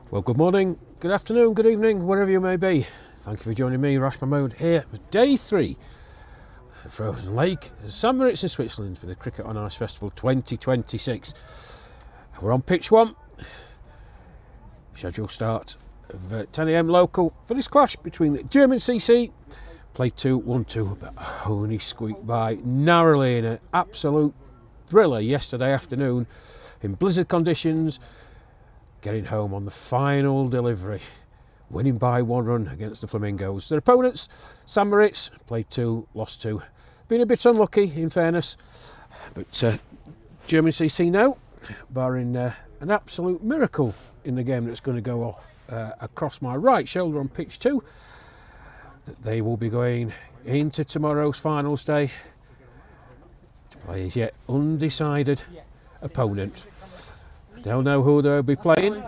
Well, good morning, good afternoon, good evening, wherever you may be. Thank you for joining me, Rash Mahmood, here with day 3 at Frozen Lake, St Moritz in Switzerland for the Cricket on Ice Festival 2026. We're on pitch 1. Scheduled start of 10 AM local for this clash between the German CC. Played 2-1-2, but only squeaked by narrowly in an absolute thriller yesterday afternoon in blizzard conditions. Getting home on the final delivery, winning by 1 run against the Flamingos. Their opponents, St Moritz, played 2, lost 2. Been a bit unlucky, in fairness, but German CC now, barring an absolute miracle in the game that's going to go off across my right shoulder on pitch 2, that they will be going into tomorrow's finals day to play his yet undecided opponent. They'll know who they'll be playing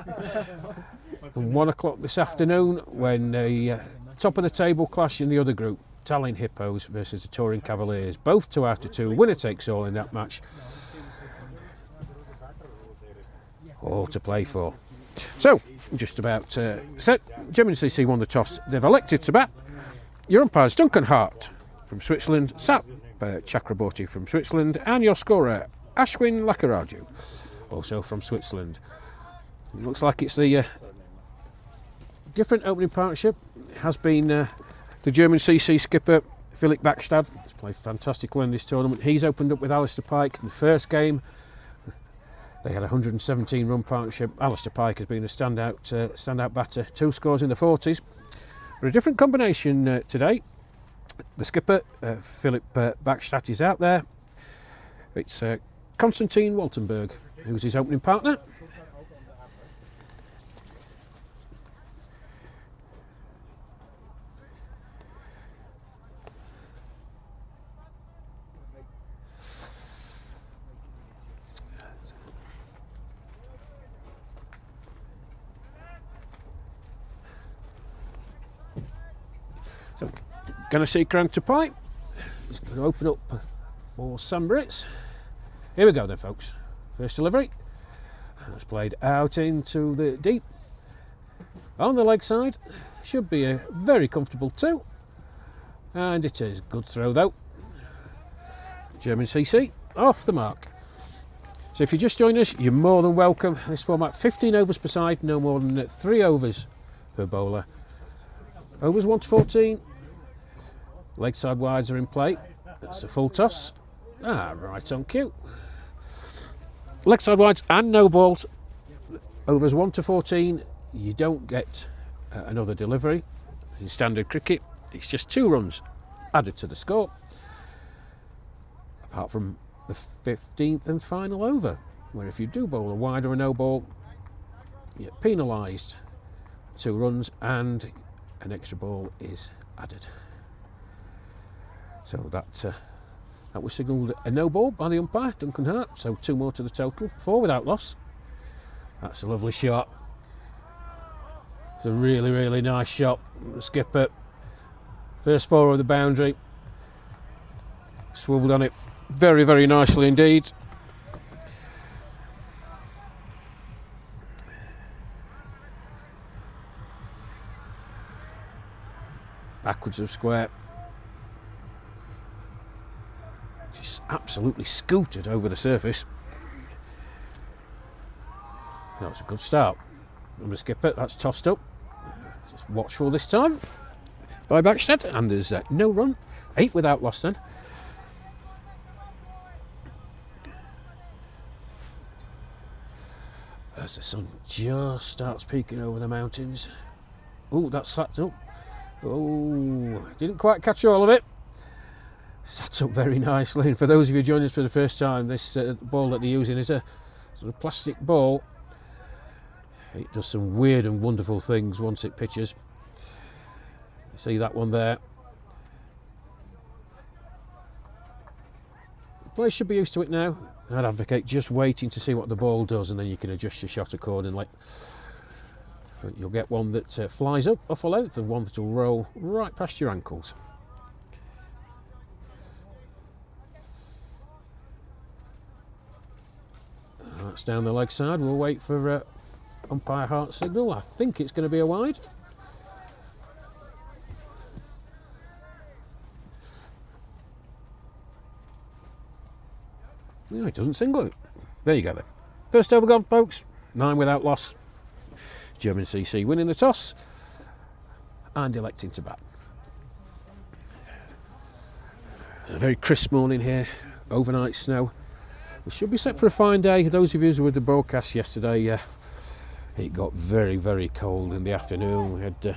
from 1 o'clock this afternoon when the top of the table clash in the other group, Tallinn Hippos versus the Touring Cavaliers. Both 2 out of 2, winner takes all in that match. All to play for. So, just about set. German CC won the toss. They've elected to bat. Your umpires, Duncan Hart from Switzerland, Sap Chakraborty from Switzerland, and your scorer, Ashwin Lakkaraju, also from Switzerland. It looks like it's the different opening partnership. It has been the German CC skipper Philipp Backstad. He's played fantastic well in this tournament. He's opened up with Alistair Pike in the first game. They had a 117 run partnership. Alistair Pike has been a standout batter, 2 scores in the 40s. But a different combination today. The skipper Philipp Backstad is out there. It's Konstantin Waltenberg who's his opening partner. So, going to see crank to pipe. It's going to open up for St Moritz. Here we go then, folks. First delivery. It's played out into the deep. On the leg side. Should be a very comfortable 2. And it is. Good throw though. German CC off the mark. So if you just joined us, you're more than welcome. This format, 15 overs per side, no more than 3 overs per bowler. Overs 1 to 14. Leg side wides are in play. That's a full toss. Right on cue. Leg side wides and no balls. Overs 1 to 14. You don't get another delivery. In standard cricket, it's just 2 runs added to the score. Apart from the 15th and final over, where if you do bowl a wide or a no ball, you get penalised. 2 runs and an extra ball is added. So that was signalled a no ball by the umpire, Duncan Hart. So 2 more to the total, 4 without loss. That's a lovely shot. It's a really, really nice shot. The skipper, first 4 of the boundary, swiveled on it very, very nicely indeed. Backwards of square. Just absolutely scooted over the surface. That was a good start. From the skipper, that's tossed up. Just watchful this time by Backstad, and there's no run. 8 without loss then. As the sun just starts peeking over the mountains. Oh, that's sat up. Oh, didn't quite catch all of it. Sat up very nicely. And for those of you joining us for the first time, this ball that they're using is a sort of plastic ball. It does some weird and wonderful things once it pitches. You see that one there. The players should be used to it now. I'd advocate just waiting to see what the ball does, and then you can adjust your shot accordingly. But you'll get one that flies up off a length and one that will roll right past your ankles. That's down the leg side. We'll wait for umpire heart signal. I think it's going to be a wide. No, it doesn't single it. There you go then. First over gone, folks. 9 without loss. German CC winning the toss and electing to bat. It's a very crisp morning here. Overnight snow. We should be set for a fine day. Those of you who were with the broadcast yesterday, it got very, very cold in the afternoon. We had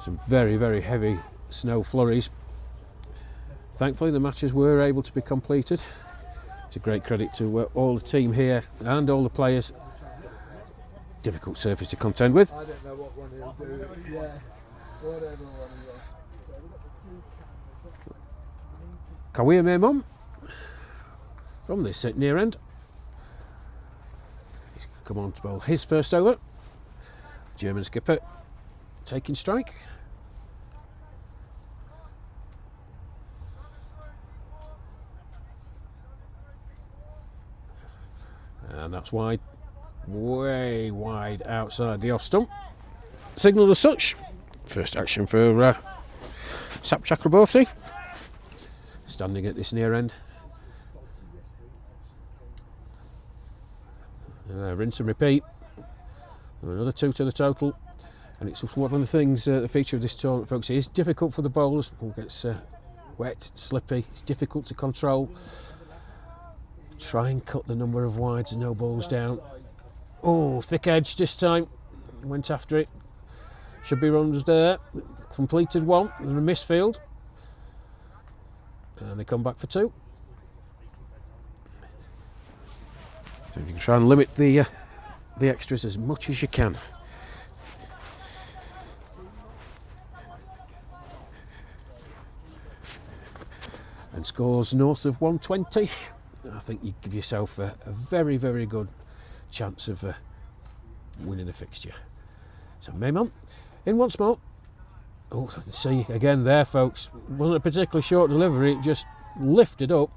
some very, very heavy snow flurries. Thankfully, the matches were able to be completed. It's a great credit to all the team here and all the players. Difficult surface to contend with. I don't know what one he'll do. Yeah, whatever one Kawia Memon from this near end. He's come on to bowl his first over. German skipper taking strike. And that's wide. Way wide outside the off stump. Signal as such. First action for Sap Chakraborty. Standing at this near end. Rinse and repeat. Another 2 to the total. And it's one of the things, the feature of this tournament, folks, it is difficult for the bowlers. It gets wet, slippy. It's difficult to control. Try and cut the number of wides and no balls down. Oh, thick edge this time. Went after it. Should be runs there. Completed one. There's a misfield. And they come back for 2. So if you can try and limit the extras as much as you can. And scores north of 120. I think you give yourself a very, very good chance of winning the fixture. So Memon in once more. Oh, see again there, folks. Wasn't a particularly short delivery. It just lifted up.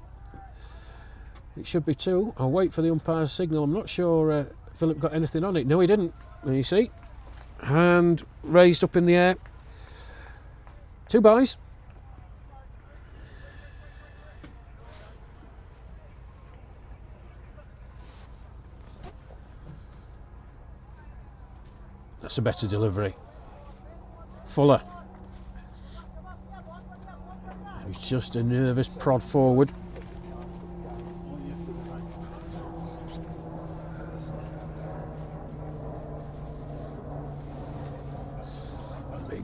It should be 2. I'll wait for the umpire's signal. I'm not sure Philip got anything on it. No, he didn't. There you see. Hand raised up in the air. 2 byes. That's a better delivery. Fuller. It's just a nervous prod forward. Big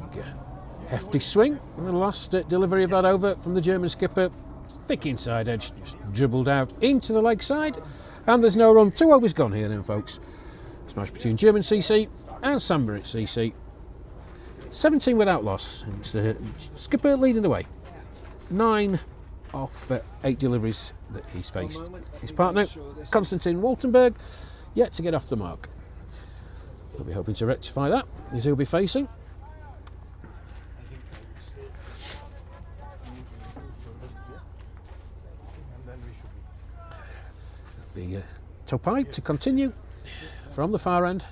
hefty swing. And the last delivery of that over from the German skipper. Thick inside edge, just dribbled out into the leg side. And there's no run. 2 overs gone here then, folks. Smash between German CC and Sunbury CC. 17 without loss. It's the skipper leading the way. 9 off 8 deliveries that he's faced. His partner, Konstantin Waltenberg, yet to get off the mark. He'll be hoping to rectify that, as he'll be facing. The Topai to continue from the far end.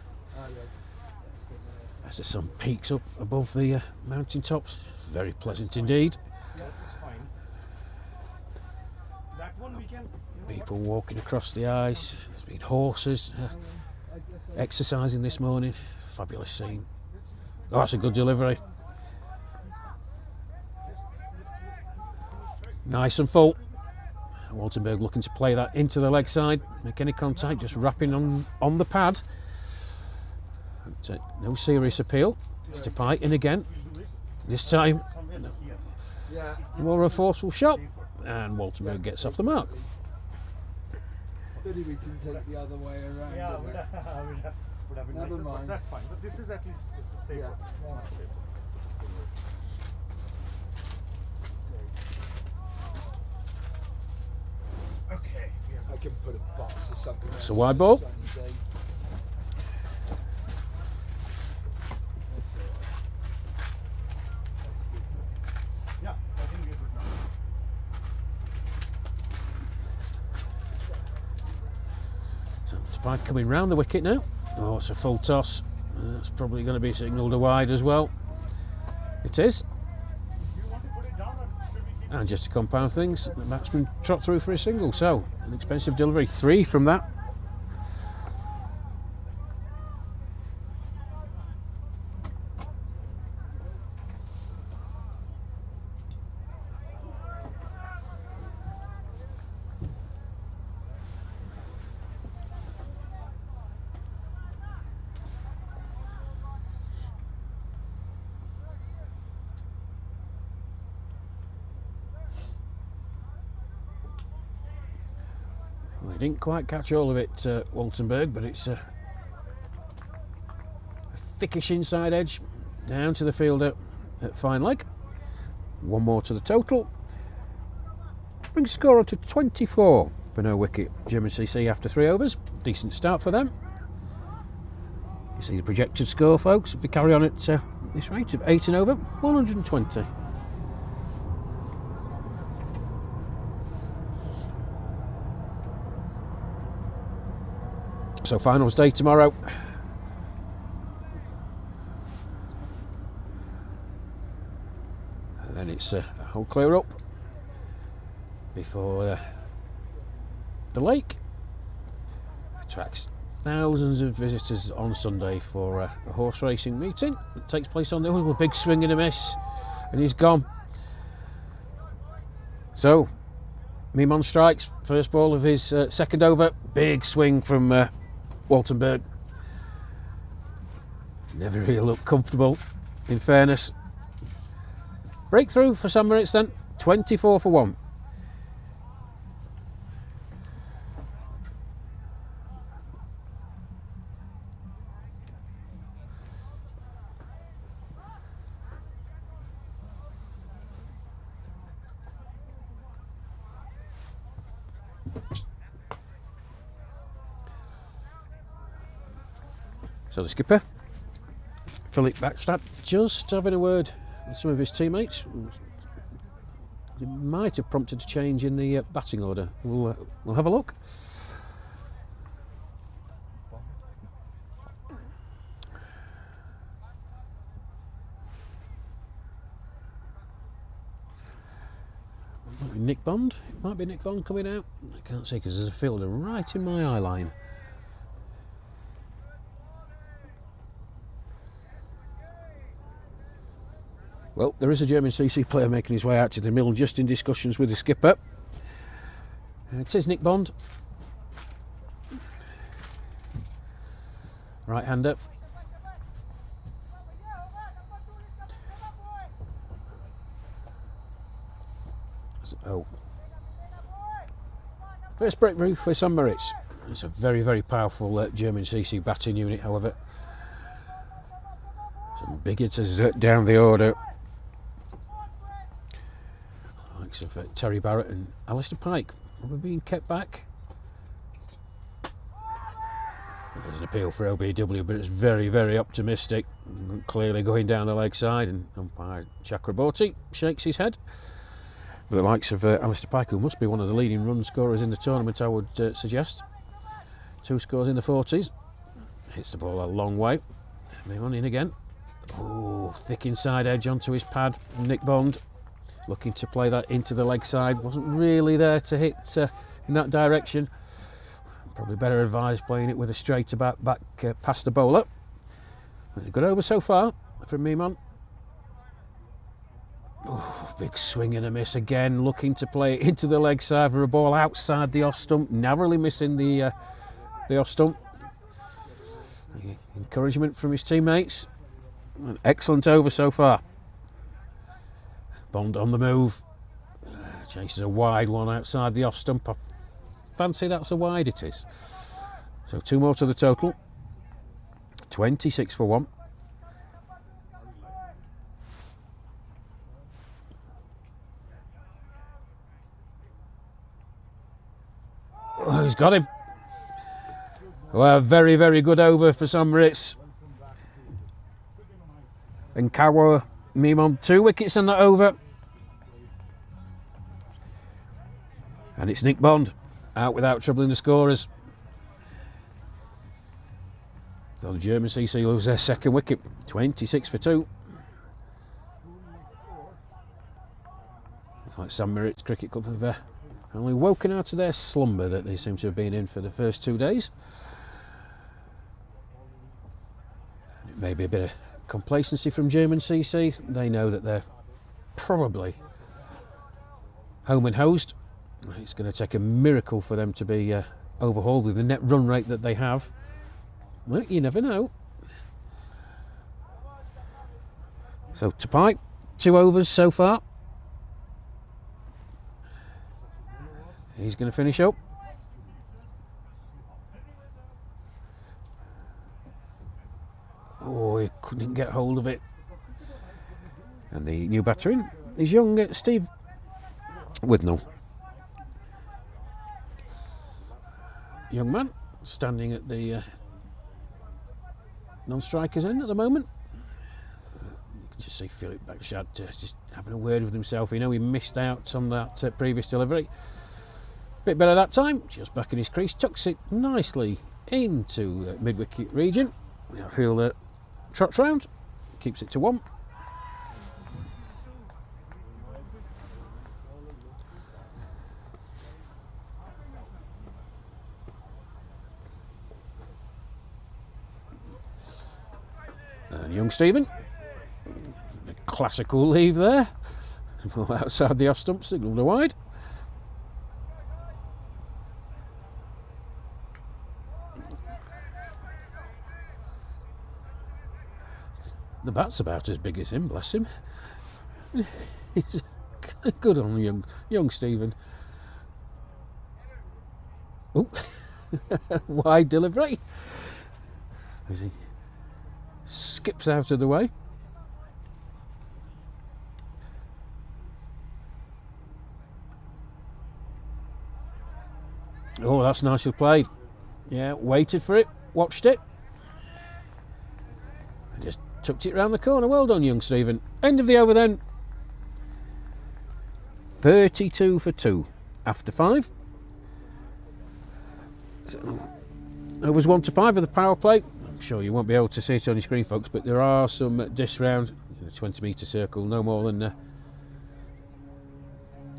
As the sun peaks up above the mountain tops, very pleasant indeed. People walking across the ice. There's been horses exercising this morning. Fabulous scene. Oh, that's a good delivery. Nice and full. Waltenberg looking to play that into the leg side. Make any contact, just wrapping on the pad. No serious appeal. It's to Pike in again. This time, more of a forceful shot, and Waltenberg gets off the mark. Maybe we can take the other way around. Yeah, would have been Never nicer, mind. but that's fine. But this is at least safer. Yeah. Much safer. Okay. I can put a box or something. It's a wide ball. Sunny day. Yeah, I think we're good now. So Spike coming round the wicket now. Oh, it's a full toss. That's probably going to be signalled a wide as well. It is. You want to put it down or should we keep And just to compound things, the batsman trot through for a single. So, an expensive delivery. 3 from that. Well, he didn't quite catch all of it, Waltenberg, but it's a thickish inside edge down to the fielder at fine leg. 1 more to the total. Brings the score on to 24 for no wicket. German CC after 3 overs. Decent start for them. You see the projected score, folks. If we carry on at this rate of 8 and over, 120. So finals day tomorrow. And then it's a whole clear up before the lake attracts thousands of visitors on Sunday for a horse racing meeting that takes place on the a big swing and a miss, and he's gone. So Mimon strikes first ball of his second over. Big swing from Waltenberg. Never really looked comfortable, in fairness. Breakthrough for St Moritz then, 24 for 1. So the skipper, Philip Backstad, just having a word with some of his teammates. It might have prompted a change in the batting order. We'll have a look. Nick Bond. It might be Nick Bond coming out. I can't see because there's a fielder right in my eye line. Well, there is a German CC player making his way out to the middle, just in discussions with the skipper. It is Nick Bond. Right-hander. Oh. First breakthrough for St Moritz. It's a very, very powerful German CC batting unit, however. Some big hitters down the order. Likes of Terry Barrett and Alistair Pike. Probably being kept back. There's an appeal for LBW, but it's very, very optimistic. Clearly going down the leg side, and umpire Chakraborty shakes his head. But the likes of Alistair Pike, who must be one of the leading run scorers in the tournament, I would suggest. 2 scores in the 40s. Hits the ball a long way. Move on in again. Oh, thick inside edge onto his pad. Nick Bond looking to play that into the leg side. Wasn't really there to hit in that direction. Probably better advised playing it with a straighter back past the bowler. A good over so far from Mimon. Oh, big swing and a miss again. Looking to play it into the leg side for a ball outside the off stump. Narrowly missing the off stump. Encouragement from his teammates. An excellent over so far. Bond on the move. Chases a wide one outside the off stump. I fancy that's a wide it is. So 2 more to the total. 26 for 1. Oh, he's got him. Well, very, very good over for St Moritz. And Kawa Mimon 2 wickets on that over. And it's Nick Bond out without troubling the scorers. So the German CC lose their second wicket, 26 for 2. Like St Moritz Cricket Club have only woken out of their slumber that they seem to have been in for the first 2 days. It may be a bit of complacency from German CC. They know that they're probably home and hosed. It's going to take a miracle for them to be overhauled with the net run rate that they have. Well, you never know. So Tupai, 2 overs so far. He's going to finish up. Oh, he couldn't get hold of it. And the new batter in is young Steve Withnell. Young man standing at the non-striker's end at the moment. You can just see Philip Bakshad just having a word with himself. You know, he missed out on that previous delivery. Bit better that time, just back in his crease, tucks it nicely into mid-wicket region. Fielder trots round, keeps it to 1. And young Stephen, the classical leave there, outside the off stump, signalled a wide. The bat's about as big as him, bless him. He's good on young Stephen. Oh, wide delivery as he skips out of the way. Oh, that's nicely played. Yeah, waited for it, watched it, and just tucked it round the corner. Well done, young Stephen. End of the over then. 32 for 2 after 5. So, overs 1 to 5 of the power play. I'm sure you won't be able to see it on your screen, folks, but there are some discs round in a 20-metre circle, no more than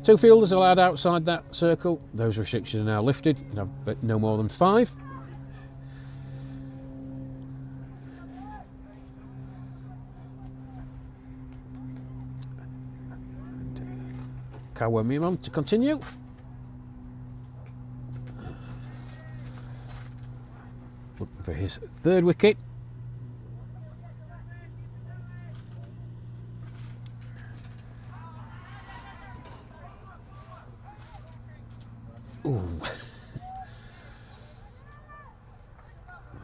2 fielders allowed outside that circle. Those restrictions are now lifted and have no more than 5. Kawamimon to continue. Looking for his 3rd wicket. Ooh.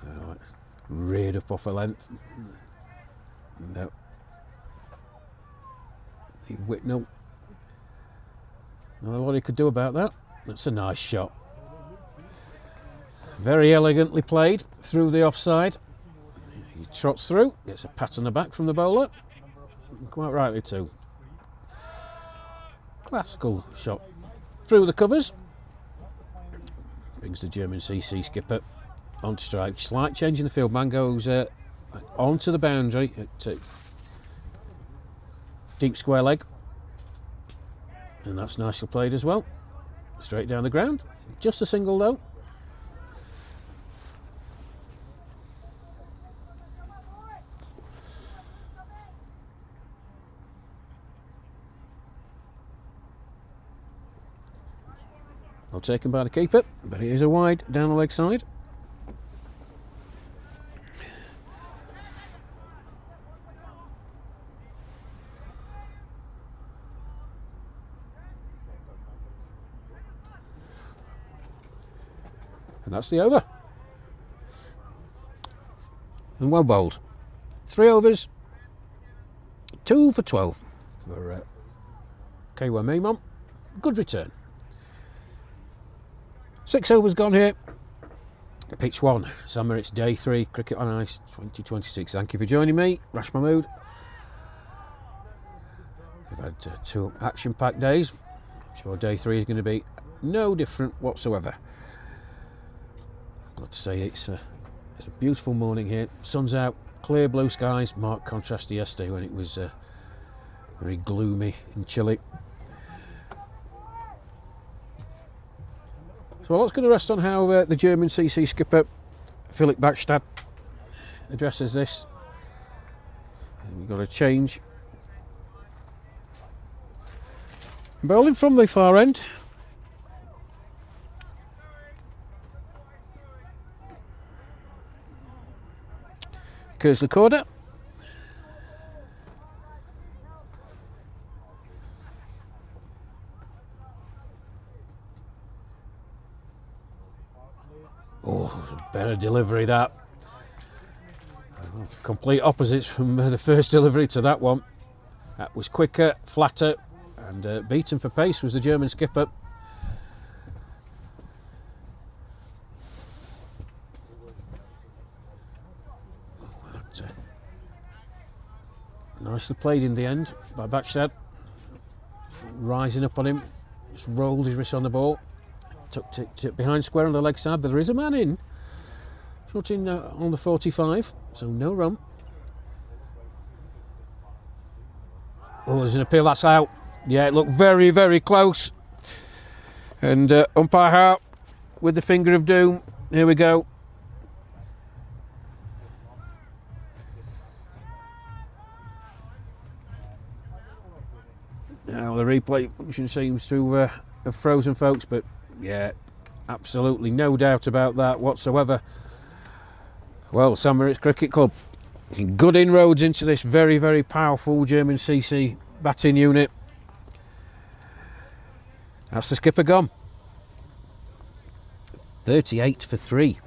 Well, it's reared up off a length. No. The Whitnell. Not a lot he could do about that. That's a nice shot. Very elegantly played through the offside. He trots through, gets a pat on the back from the bowler. Quite rightly too. Classical shot through the covers. Brings the German CC skipper onto strike. Slight change in the field. Man goes onto the boundary at deep square leg. And that's nicely played as well. Straight down the ground. Just a single though. Well taken by the keeper, but it is a wide down the leg side. And that's the over. And well bowled. 3 overs, 2 for 12 for Kaywa Maimon. Good return. 6 overs gone here. Pitch 1, St Moritz Day 3, Cricket on Ice 2026. Thank you for joining me, Rash Mahmood. We've had 2 action-packed days. I'm sure Day 3 is going to be no different whatsoever. Got to say it's It's a beautiful morning here. Sun's out, clear blue skies, marked contrast to yesterday when it was very gloomy and chilly. So a lot's going to rest on how the German CC skipper Philipp Bäckstad addresses this. And we've got a change. Bowling from the far end. Kurs Lacorda. Oh, better delivery that. Complete opposites from the first delivery to that one. That was quicker, flatter, and beaten for pace was the German skipper. Nicely played in the end by Bäckstad. Rising up on him, just rolled his wrist on the ball, tucked it behind square on the leg side, but there is a man in. Shooting on the 45, so no run. Oh, there's an appeal, that's out. Yeah, it looked very, very close. And umpire Hart with the finger of doom. Here we go. Now the replay function seems to have frozen folks, but yeah, absolutely no doubt about that whatsoever. Well, St Moritz Cricket Club, good inroads into this very, very powerful German CC batting unit. That's the skipper gone. 38 for 3.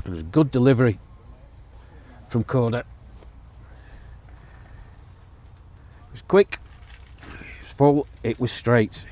It was good delivery from Corda. It was quick, it was full, it was straight.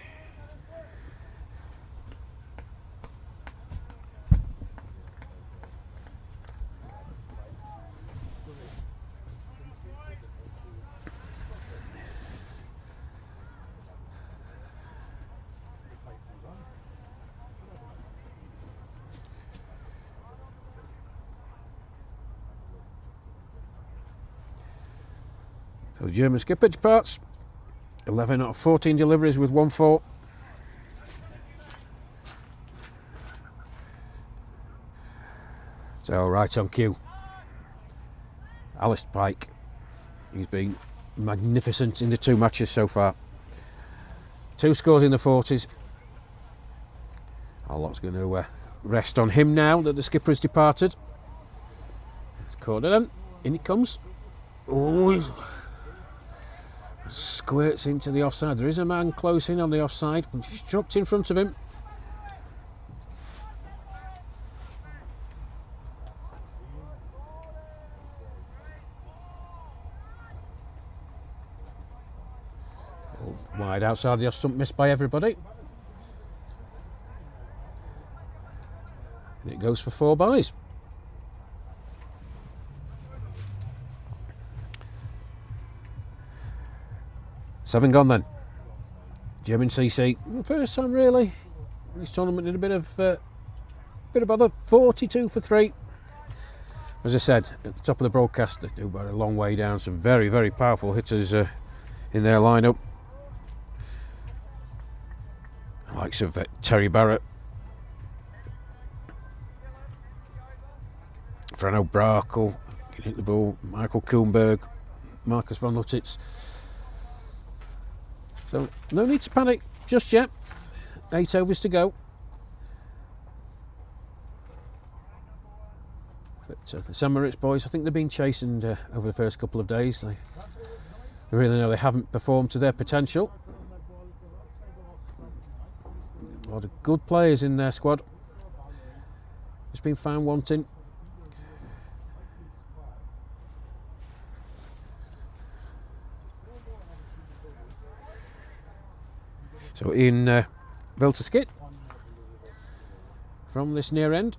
So the German skipper departs. 11 out of 14 deliveries with 1-4. So right on cue. Alistair Pike. He's been magnificent in the 2 matches so far. 2 scores in the 40s. A lot's going to rest on him now that the skipper has departed. It's Corda then. In it comes. Oh, he's squirts into the offside. There is a man close in on the offside, but he's dropped in front of him. Oh, wide outside the off stump, missed by everybody. And it goes for 4 byes. Seven gone then. German CC, first time really. This tournament did a bit of bother. 42 for 3. As I said at the top of the broadcast, they do about a long way down. Some very, very powerful hitters in their lineup. The likes of Terry Barrett, Frano Brakel can hit the ball. Michael Kuhnberg, Marcus von Luttitz. So no need to panic just yet. 8 overs to go. But the St Moritz boys, I think they've been chastened over the first couple of days. They really know they haven't performed to their potential. A lot of good players in their squad. Just been found wanting. So in Velterskit from this near end.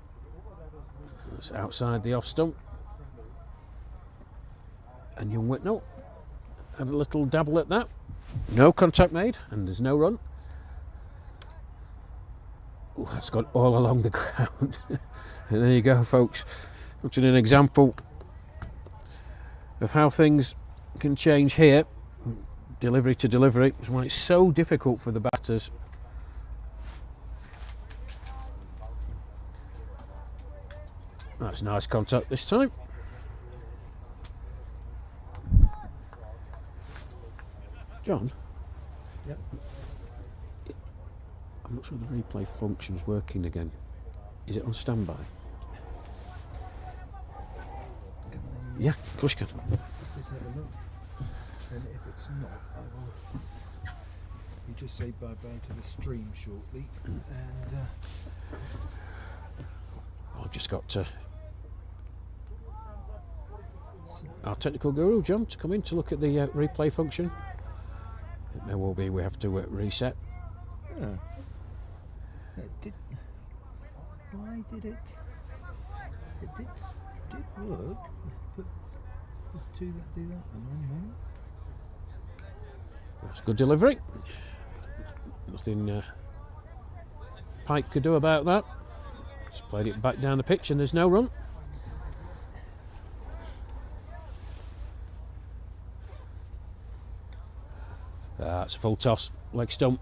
It's outside the off stump. And young Whitnell had a little dabble at that. No contact made, and there's no run. That's gone all along the ground. And there you go, folks. Watching an example of how things can change here, delivery to delivery. It's why it's so difficult for the batters. That's nice contact this time. John? Yep. I'm not sure the replay function's working again. Is it on standby? Yeah, of course you can. Just have a look. And if it's not, I will. You just say bye bye to the stream shortly, and I've just got our technical guru, John, to come in to look at the replay function. It may well be we have to reset. Why did it? It did work. But there's two that do that. And one moment. That's a good delivery. Nothing Pike could do about that. Just played it back down the pitch and there's no run. That's a full toss, leg stump.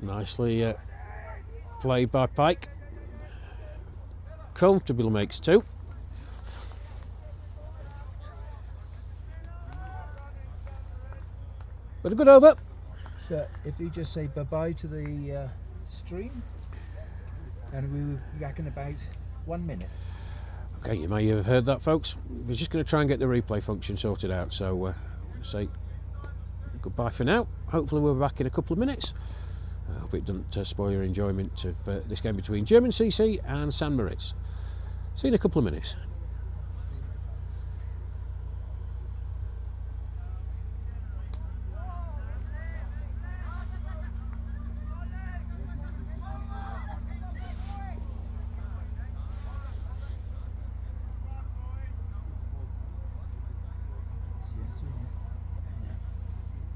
Nicely played by Pike. Comfortable makes 2. But a good over. So if you just say bye bye to the stream, and we will be back in about 1 minute. Okay, you may have heard that, folks. We're just going to try and get the replay function sorted out. So say goodbye for now. Hopefully we'll be back in a couple of minutes. I hope it doesn't spoil your enjoyment of this game between German CC and St Moritz. See you in a couple of minutes.